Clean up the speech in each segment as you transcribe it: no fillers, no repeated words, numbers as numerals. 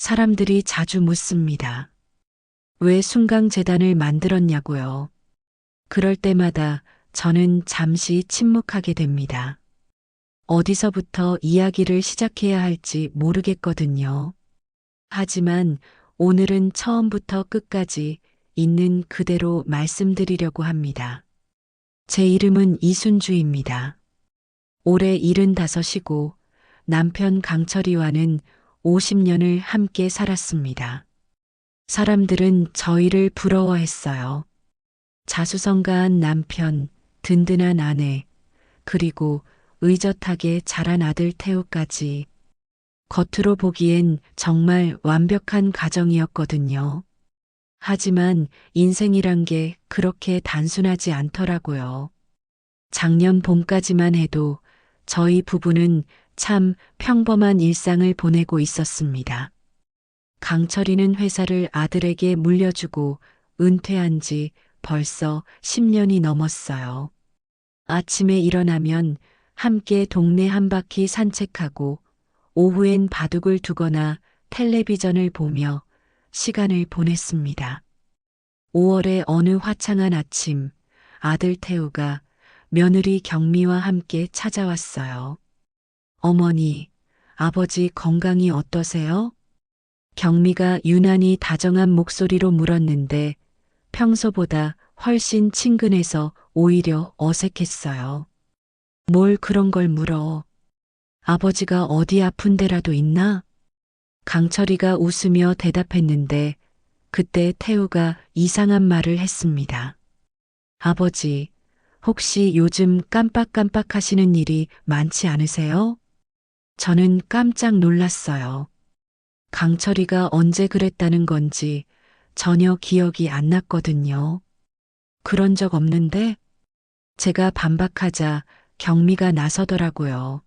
사람들이 자주 묻습니다. 왜 순강재단을 만들었냐고요. 그럴 때마다 저는 잠시 침묵하게 됩니다. 어디서부터 이야기를 시작해야 할지 모르겠거든요. 하지만 오늘은 처음부터 끝까지 있는 그대로 말씀드리려고 합니다. 제 이름은 이순주입니다. 올해 75이고 남편 강철이와는 50년을 함께 살았습니다. 사람들은 저희를 부러워했어요. 자수성가한 남편, 든든한 아내, 그리고 의젓하게 자란 아들 태우까지. 겉으로 보기엔 정말 완벽한 가정이었거든요. 하지만 인생이란 게 그렇게 단순하지 않더라고요. 작년 봄까지만 해도 저희 부부는 참 평범한 일상을 보내고 있었습니다. 강철이는 회사를 아들에게 물려주고 은퇴한 지 벌써 10년이 넘었어요. 아침에 일어나면 함께 동네 한 바퀴 산책하고 오후엔 바둑을 두거나 텔레비전을 보며 시간을 보냈습니다. 5월의 어느 화창한 아침, 아들 태우가 며느리 경미와 함께 찾아왔어요. 어머니, 아버지 건강이 어떠세요? 경미가 유난히 다정한 목소리로 물었는데 평소보다 훨씬 친근해서 오히려 어색했어요. 뭘 그런 걸 물어? 아버지가 어디 아픈 데라도 있나? 강철이가 웃으며 대답했는데 그때 태우가 이상한 말을 했습니다. 아버지, 혹시 요즘 깜빡깜빡 하시는 일이 많지 않으세요? 저는 깜짝 놀랐어요. 강철이가 언제 그랬다는 건지 전혀 기억이 안 났거든요. 그런 적 없는데? 제가 반박하자 경미가 나서더라고요.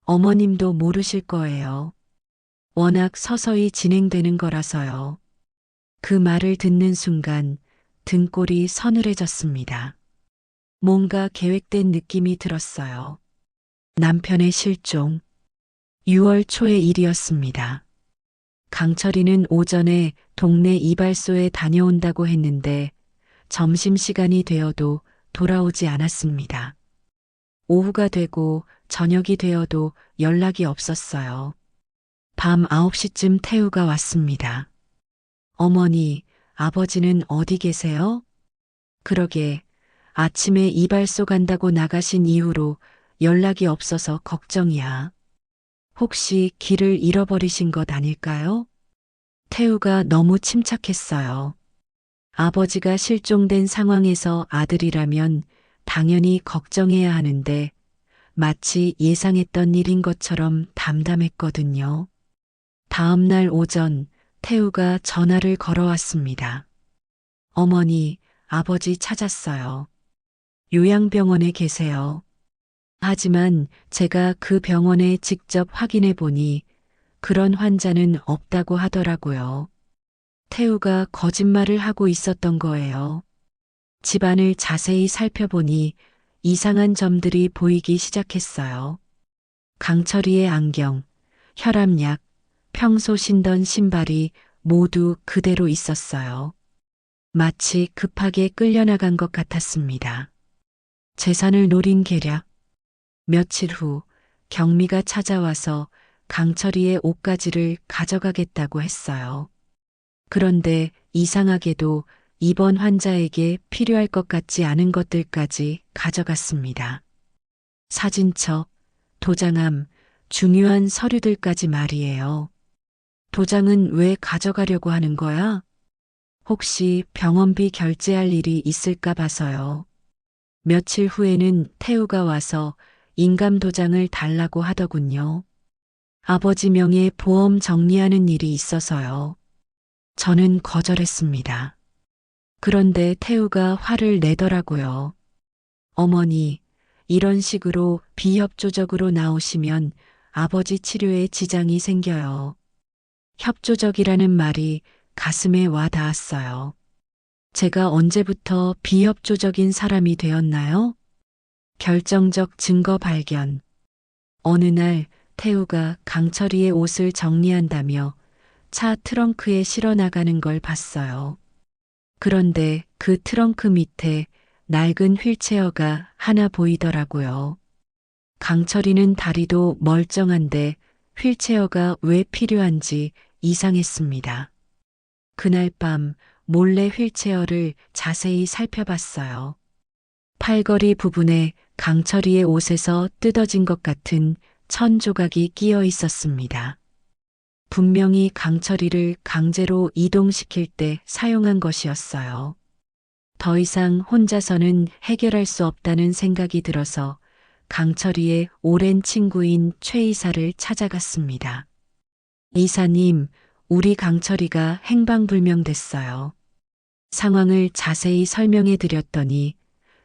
어머님도 모르실 거예요. 워낙 서서히 진행되는 거라서요. 그 말을 듣는 순간 등골이 서늘해졌습니다. 뭔가 계획된 느낌이 들었어요. 남편의 실종. 6월 초의 일이었습니다. 강철이는 오전에 동네 이발소에 다녀온다고 했는데 점심시간이 되어도 돌아오지 않았습니다. 오후가 되고 저녁이 되어도 연락이 없었어요. 밤 9시쯤 태우가 왔습니다. 어머니, 아버지는 어디 계세요? 그러게, 아침에 이발소 간다고 나가신 이후로 연락이 없어서 걱정이야. 혹시 길을 잃어버리신 것 아닐까요? 태우가 너무 침착했어요. 아버지가 실종된 상황에서 아들이라면 당연히 걱정해야 하는데 마치 예상했던 일인 것처럼 담담했거든요. 다음 날 오전 태우가 전화를 걸어왔습니다. 어머니, 아버지 찾았어요. 요양병원에 계세요. 하지만 제가 그 병원에 직접 확인해 보니 그런 환자는 없다고 하더라고요. 태우가 거짓말을 하고 있었던 거예요. 집안을 자세히 살펴보니 이상한 점들이 보이기 시작했어요. 강철이의 안경, 혈압약, 평소 신던 신발이 모두 그대로 있었어요. 마치 급하게 끌려나간 것 같았습니다. 재산을 노린 계략. 며칠 후 경미가 찾아와서 강철이의 옷가지를 가져가겠다고 했어요. 그런데 이상하게도 이번 환자에게 필요할 것 같지 않은 것들까지 가져갔습니다. 사진첩, 도장함, 중요한 서류들까지 말이에요. 도장은 왜 가져가려고 하는 거야? 혹시 병원비 결제할 일이 있을까 봐서요. 며칠 후에는 태우가 와서 인감 도장을 달라고 하더군요. 아버지 명의 보험 정리하는 일이 있어서요. 저는 거절했습니다. 그런데 태우가 화를 내더라고요. 어머니, 이런 식으로 비협조적으로 나오시면 아버지 치료에 지장이 생겨요. 협조적이라는 말이 가슴에 와 닿았어요. 제가 언제부터 비협조적인 사람이 되었나요? 결정적 증거 발견. 어느 날 태우가 강철이의 옷을 정리한다며 차 트렁크에 실어 나가는 걸 봤어요. 그런데 그 트렁크 밑에 낡은 휠체어가 하나 보이더라고요. 강철이는 다리도 멀쩡한데 휠체어가 왜 필요한지 이상했습니다. 그날 밤 몰래 휠체어를 자세히 살펴봤어요. 팔걸이 부분에 강철이의 옷에서 뜯어진 것 같은 천 조각이 끼어 있었습니다. 분명히 강철이를 강제로 이동시킬 때 사용한 것이었어요. 더 이상 혼자서는 해결할 수 없다는 생각이 들어서 강철이의 오랜 친구인 최 이사를 찾아갔습니다. 이사님, 우리 강철이가 행방불명됐어요. 상황을 자세히 설명해 드렸더니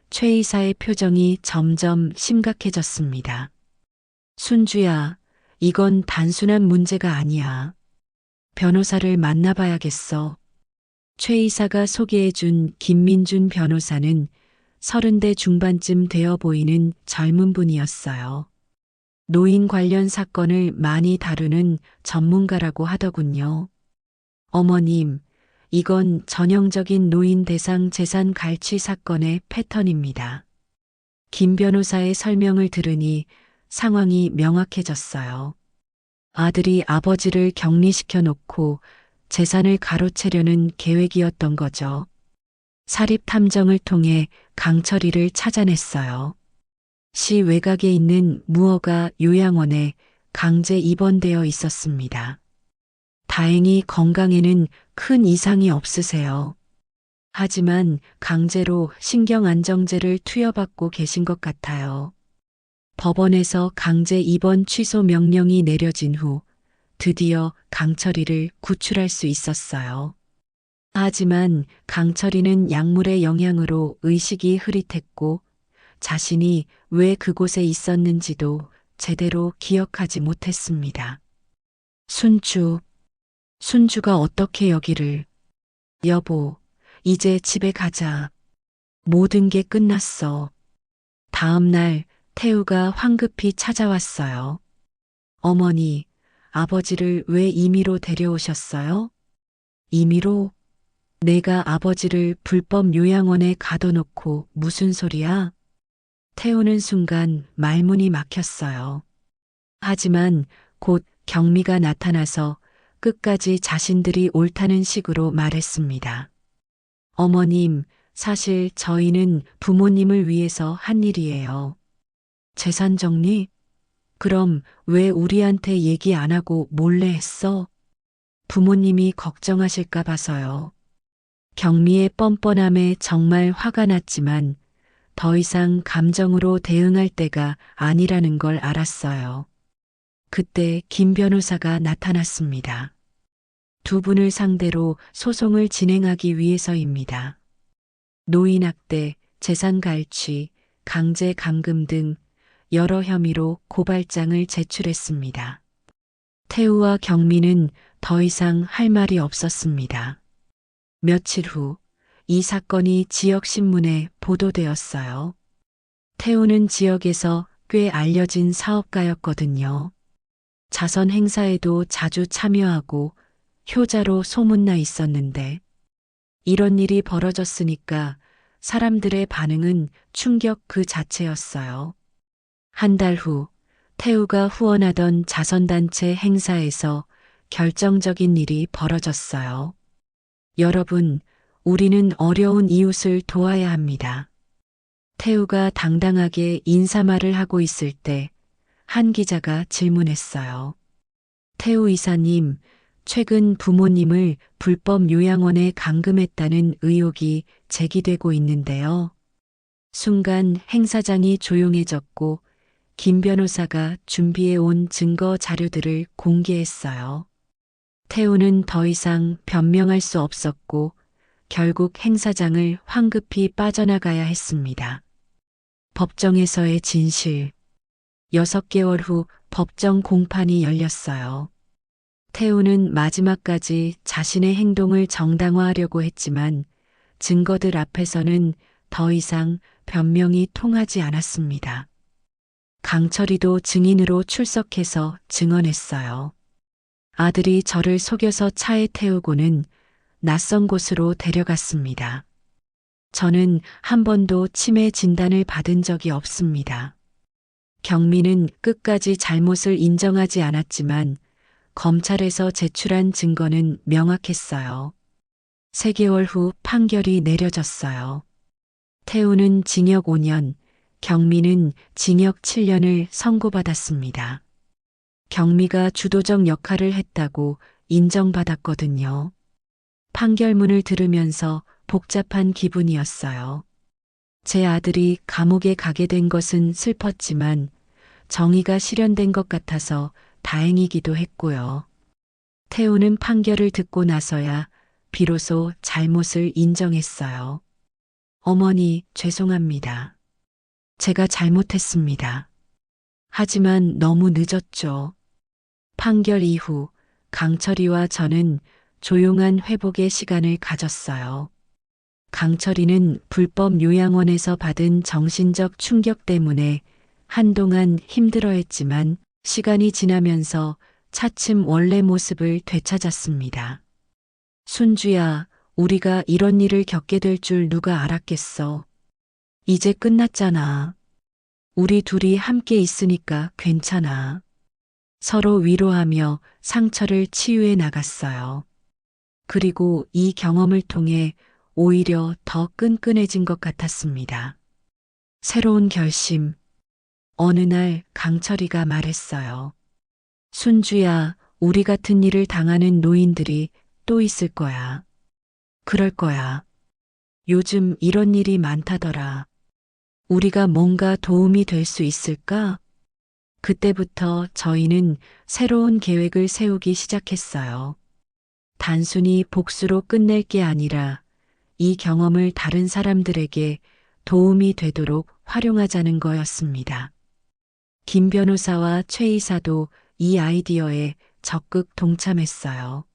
최 이사의 표정이 점점 심각해졌습니다. 순주야, 이건 단순한 문제가 아니야. 변호사를 만나봐야겠어. 최 이사가 소개해준 김민준 변호사는 30대 중반쯤 되어 보이는 젊은 분이었어요. 노인 관련 사건을 많이 다루는 전문가라고 하더군요. 어머님, 이건 전형적인 노인 대상 재산 갈취 사건의 패턴입니다. 김 변호사의 설명을 들으니 상황이 명확해졌어요. 아들이 아버지를 격리시켜 놓고 재산을 가로채려는 계획이었던 거죠. 사립 탐정을 통해 강철이를 찾아냈어요. 시 외곽에 있는 무허가 요양원에 강제 입원되어 있었습니다. 다행히 건강에는 큰 이상이 없으세요. 하지만 강제로 신경안정제를 투여받고 계신 것 같아요. 법원에서 강제 입원 취소 명령이 내려진 후 드디어 강철이를 구출할 수 있었어요. 하지만 강철이는 약물의 영향으로 의식이 흐릿했고 자신이 왜 그곳에 있었는지도 제대로 기억하지 못했습니다. 순주가 어떻게 여기를. 여보, 이제 집에 가자. 모든 게 끝났어. 다음 날 태우가 황급히 찾아왔어요. 어머니, 아버지를 왜 임의로 데려오셨어요? 임의로? 내가 아버지를 불법 요양원에 가둬놓고 무슨 소리야? 태우는 순간 말문이 막혔어요. 하지만 곧 경미가 나타나서 끝까지 자신들이 옳다는 식으로 말했습니다. 어머님, 사실 저희는 부모님을 위해서 한 일이에요. 재산 정리? 그럼 왜 우리한테 얘기 안 하고 몰래 했어? 부모님이 걱정하실까 봐서요. 경미의 뻔뻔함에 정말 화가 났지만 더 이상 감정으로 대응할 때가 아니라는 걸 알았어요. 그때 김 변호사가 나타났습니다. 두 분을 상대로 소송을 진행하기 위해서입니다. 노인학대, 재산갈취, 강제감금 등 여러 혐의로 고발장을 제출했습니다. 태우와 경미는 더 이상 할 말이 없었습니다. 며칠 후 이 사건이 지역신문에 보도되었어요. 태우는 지역에서 꽤 알려진 사업가였거든요. 자선 행사에도 자주 참여하고 효자로 소문나 있었는데 이런 일이 벌어졌으니까 사람들의 반응은 충격 그 자체였어요. 한 달 후 태우가 후원하던 자선단체 행사에서 결정적인 일이 벌어졌어요. 여러분, 우리는 어려운 이웃을 도와야 합니다. 태우가 당당하게 인사말을 하고 있을 때 한 기자가 질문했어요. 태우 이사님, 최근 부모님을 불법 요양원에 감금했다는 의혹이 제기되고 있는데요. 순간 행사장이 조용해졌고 김 변호사가 준비해 온 증거 자료들을 공개했어요. 태우는 더 이상 변명할 수 없었고 결국 행사장을 황급히 빠져나가야 했습니다. 법정에서의 진실. 6개월 후 법정 공판이 열렸어요. 태우는 마지막까지 자신의 행동을 정당화하려고 했지만 증거들 앞에서는 더 이상 변명이 통하지 않았습니다. 강철이도 증인으로 출석해서 증언했어요. 아들이 저를 속여서 차에 태우고는 낯선 곳으로 데려갔습니다. 저는 한 번도 치매 진단을 받은 적이 없습니다. 경미는 끝까지 잘못을 인정하지 않았지만 검찰에서 제출한 증거는 명확했어요. 3개월 후 판결이 내려졌어요. 태우는 징역 5년, 경미는 징역 7년을 선고받았습니다. 경미가 주도적 역할을 했다고 인정받았거든요. 판결문을 들으면서 복잡한 기분이었어요. 제 아들이 감옥에 가게 된 것은 슬펐지만 정의가 실현된 것 같아서 다행이기도 했고요. 태우는 판결을 듣고 나서야 비로소 잘못을 인정했어요. 어머니, 죄송합니다. 제가 잘못했습니다. 하지만 너무 늦었죠. 판결 이후 강철이와 저는 조용한 회복의 시간을 가졌어요. 강철이는 불법 요양원에서 받은 정신적 충격 때문에 한동안 힘들어했지만 시간이 지나면서 차츰 원래 모습을 되찾았습니다. 순주야, 우리가 이런 일을 겪게 될 줄 누가 알았겠어. 이제 끝났잖아. 우리 둘이 함께 있으니까 괜찮아. 서로 위로하며 상처를 치유해 나갔어요. 그리고 이 경험을 통해 오히려 더 끈끈해진 것 같았습니다. 새로운 결심. 어느 날 강철이가 말했어요. 순주야, 우리 같은 일을 당하는 노인들이 또 있을 거야. 그럴 거야. 요즘 이런 일이 많다더라. 우리가 뭔가 도움이 될 수 있을까? 그때부터 저희는 새로운 계획을 세우기 시작했어요. 단순히 복수로 끝낼 게 아니라 이 경험을 다른 사람들에게 도움이 되도록 활용하자는 거였습니다. 김 변호사와 최 이사도 이 아이디어에 적극 동참했어요.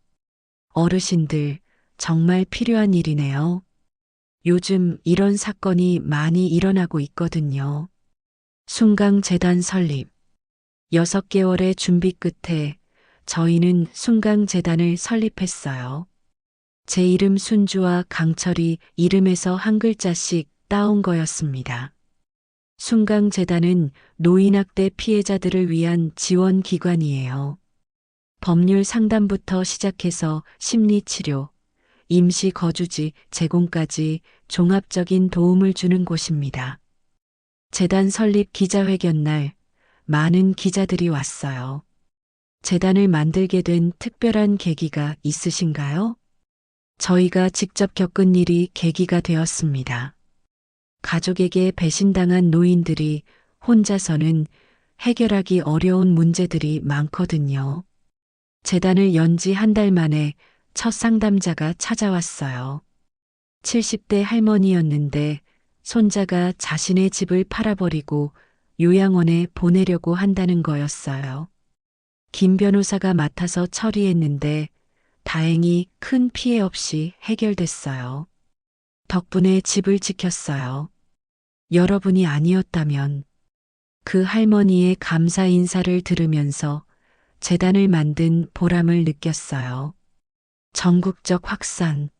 어르신들, 정말 필요한 일이네요. 요즘 이런 사건이 많이 일어나고 있거든요. 순강재단 설립. 6개월의 준비 끝에 저희는 순강재단을 설립했어요. 제 이름 순주와 강철이 이름에서 한 글자씩 따온 거였습니다. 순강재단은 노인학대 피해자들을 위한 지원기관이에요. 법률 상담부터 시작해서 심리치료, 임시거주지 제공까지 종합적인 도움을 주는 곳입니다. 재단 설립 기자회견 날 많은 기자들이 왔어요. 재단을 만들게 된 특별한 계기가 있으신가요? 저희가 직접 겪은 일이 계기가 되었습니다. 가족에게 배신당한 노인들이 혼자서는 해결하기 어려운 문제들이 많거든요. 재단을 연 지 한 달 만에 첫 상담자가 찾아왔어요. 70대 할머니였는데 손자가 자신의 집을 팔아버리고 요양원에 보내려고 한다는 거였어요. 김 변호사가 맡아서 처리했는데 다행히 큰 피해 없이 해결됐어요. 덕분에 집을 지켰어요. 여러분이 아니었다면 그 할머니의 감사 인사를 들으면서 재단을 만든 보람을 느꼈어요. 전국적 확산.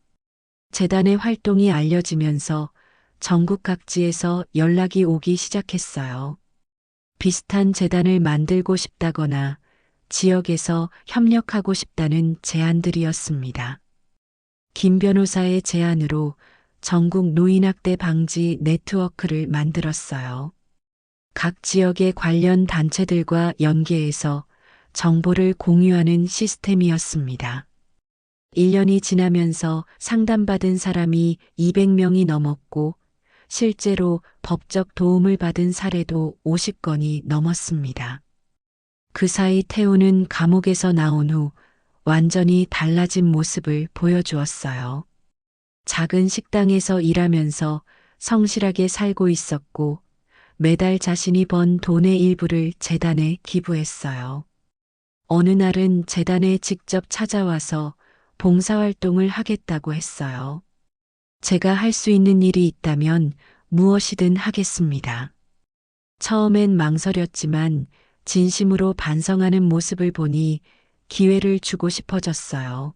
재단의 활동이 알려지면서 전국 각지에서 연락이 오기 시작했어요. 비슷한 재단을 만들고 싶다거나 지역에서 협력하고 싶다는 제안들이었습니다. 김 변호사의 제안으로 전국 노인학대 방지 네트워크를 만들었어요. 각 지역의 관련 단체들과 연계해서 정보를 공유하는 시스템이었습니다. 1년이 지나면서 상담받은 사람이 200명이 넘었고 실제로 법적 도움을 받은 사례도 50건이 넘었습니다. 그 사이 태우는 감옥에서 나온 후 완전히 달라진 모습을 보여주었어요. 작은 식당에서 일하면서 성실하게 살고 있었고 매달 자신이 번 돈의 일부를 재단에 기부했어요. 어느 날은 재단에 직접 찾아와서 봉사활동을 하겠다고 했어요. 제가 할 수 있는 일이 있다면 무엇이든 하겠습니다. 처음엔 망설였지만 진심으로 반성하는 모습을 보니 기회를 주고 싶어졌어요.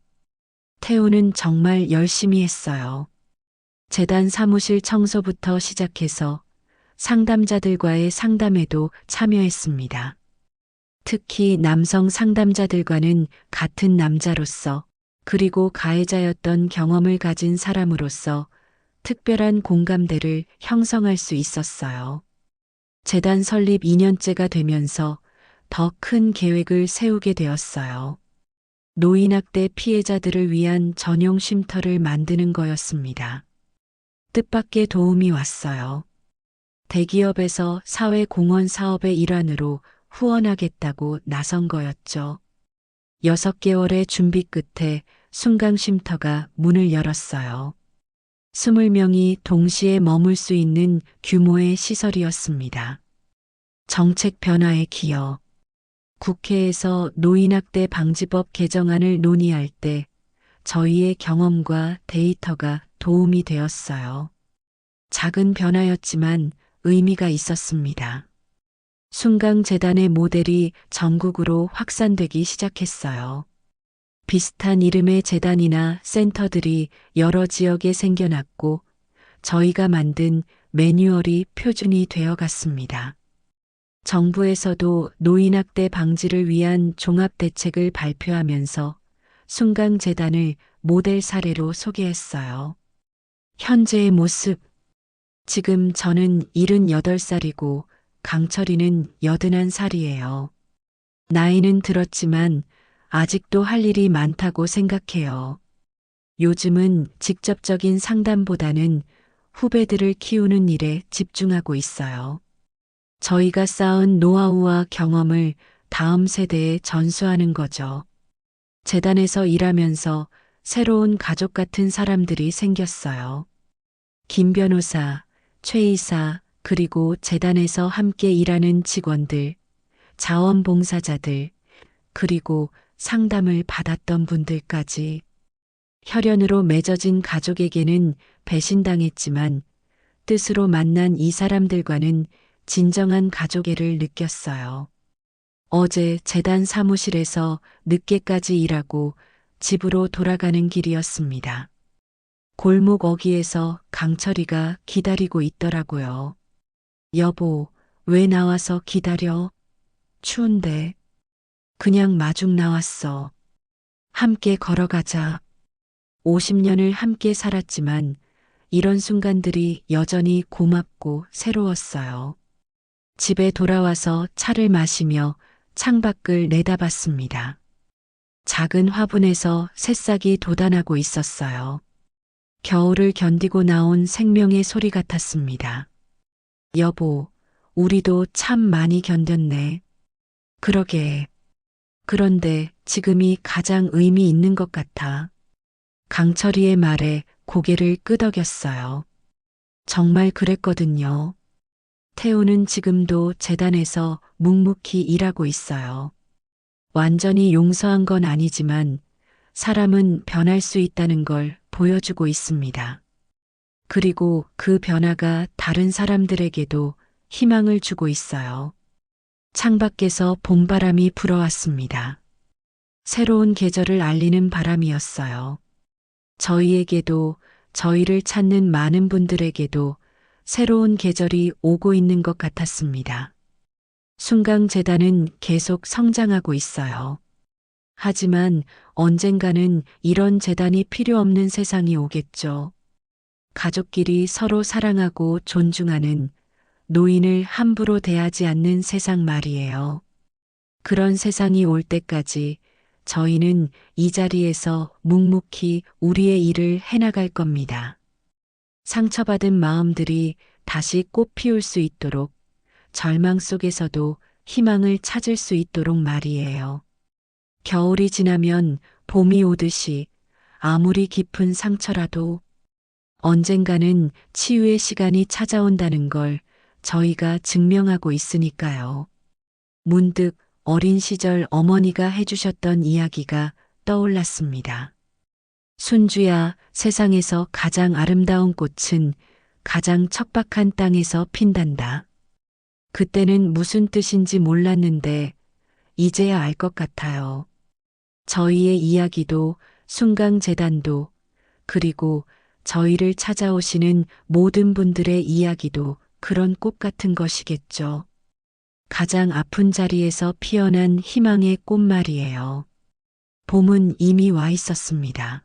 태우는 정말 열심히 했어요. 재단 사무실 청소부터 시작해서 상담자들과의 상담에도 참여했습니다. 특히 남성 상담자들과는 같은 남자로서 그리고 가해자였던 경험을 가진 사람으로서 특별한 공감대를 형성할 수 있었어요. 재단 설립 2년째가 되면서 더 큰 계획을 세우게 되었어요. 노인학대 피해자들을 위한 전용 쉼터를 만드는 거였습니다. 뜻밖의 도움이 왔어요. 대기업에서 사회공헌 사업의 일환으로 후원하겠다고 나선 거였죠. 6개월의 준비 끝에 순강쉼터가 문을 열었어요. 20명이 동시에 머물 수 있는 규모의 시설이었습니다. 정책 변화의 기여. 국회에서 노인학대 방지법 개정안을 논의할 때 저희의 경험과 데이터가 도움이 되었어요. 작은 변화였지만 의미가 있었습니다. 순강재단의 모델이 전국으로 확산되기 시작했어요. 비슷한 이름의 재단이나 센터들이 여러 지역에 생겨났고 저희가 만든 매뉴얼이 표준이 되어 갔습니다. 정부에서도 노인학대 방지를 위한 종합대책을 발표하면서 순강재단을 모델 사례로 소개했어요. 현재의 모습. 지금 저는 78살이고 강철이는 81살이에요. 나이는 들었지만 아직도 할 일이 많다고 생각해요. 요즘은 직접적인 상담보다는 후배들을 키우는 일에 집중하고 있어요. 저희가 쌓은 노하우와 경험을 다음 세대에 전수하는 거죠. 재단에서 일하면서 새로운 가족 같은 사람들이 생겼어요. 김 변호사, 최 이사, 그리고 재단에서 함께 일하는 직원들, 자원봉사자들, 그리고 상담을 받았던 분들까지. 혈연으로 맺어진 가족에게는 배신당했지만 뜻으로 만난 이 사람들과는 진정한 가족애를 느꼈어요. 어제 재단 사무실에서 늦게까지 일하고 집으로 돌아가는 길이었습니다. 골목 어귀에서 강철이가 기다리고 있더라고요. 여보, 왜 나와서 기다려? 추운데. 그냥 마중 나왔어. 함께 걸어가자. 50년을 함께 살았지만 이런 순간들이 여전히 고맙고 새로웠어요. 집에 돌아와서 차를 마시며 창밖을 내다봤습니다. 작은 화분에서 새싹이 돋아나고 있었어요. 겨울을 견디고 나온 생명의 소리 같았습니다. 여보, 우리도 참 많이 견뎠네. 그러게. 그런데 지금이 가장 의미 있는 것 같아. 강철이의 말에 고개를 끄덕였어요. 정말 그랬거든요. 태우는 지금도 재단에서 묵묵히 일하고 있어요. 완전히 용서한 건 아니지만 사람은 변할 수 있다는 걸 보여주고 있습니다. 그리고 그 변화가 다른 사람들에게도 희망을 주고 있어요. 창밖에서 봄바람이 불어왔습니다. 새로운 계절을 알리는 바람이었어요. 저희에게도 저희를 찾는 많은 분들에게도 새로운 계절이 오고 있는 것 같았습니다. 순강재단은 계속 성장하고 있어요. 하지만 언젠가는 이런 재단이 필요 없는 세상이 오겠죠. 가족끼리 서로 사랑하고 존중하는, 노인을 함부로 대하지 않는 세상 말이에요. 그런 세상이 올 때까지 저희는 이 자리에서 묵묵히 우리의 일을 해나갈 겁니다. 상처받은 마음들이 다시 꽃 피울 수 있도록, 절망 속에서도 희망을 찾을 수 있도록 말이에요. 겨울이 지나면 봄이 오듯이 아무리 깊은 상처라도 언젠가는 치유의 시간이 찾아온다는 걸 저희가 증명하고 있으니까요. 문득 어린 시절 어머니가 해주셨던 이야기가 떠올랐습니다. 순주야, 세상에서 가장 아름다운 꽃은 가장 척박한 땅에서 핀단다. 그때는 무슨 뜻인지 몰랐는데 이제야 알 것 같아요. 저희의 이야기도 순강재단도 그리고 저희를 찾아오시는 모든 분들의 이야기도 그런 꽃 같은 것이겠죠. 가장 아픈 자리에서 피어난 희망의 꽃말이에요. 봄은 이미 와 있었습니다.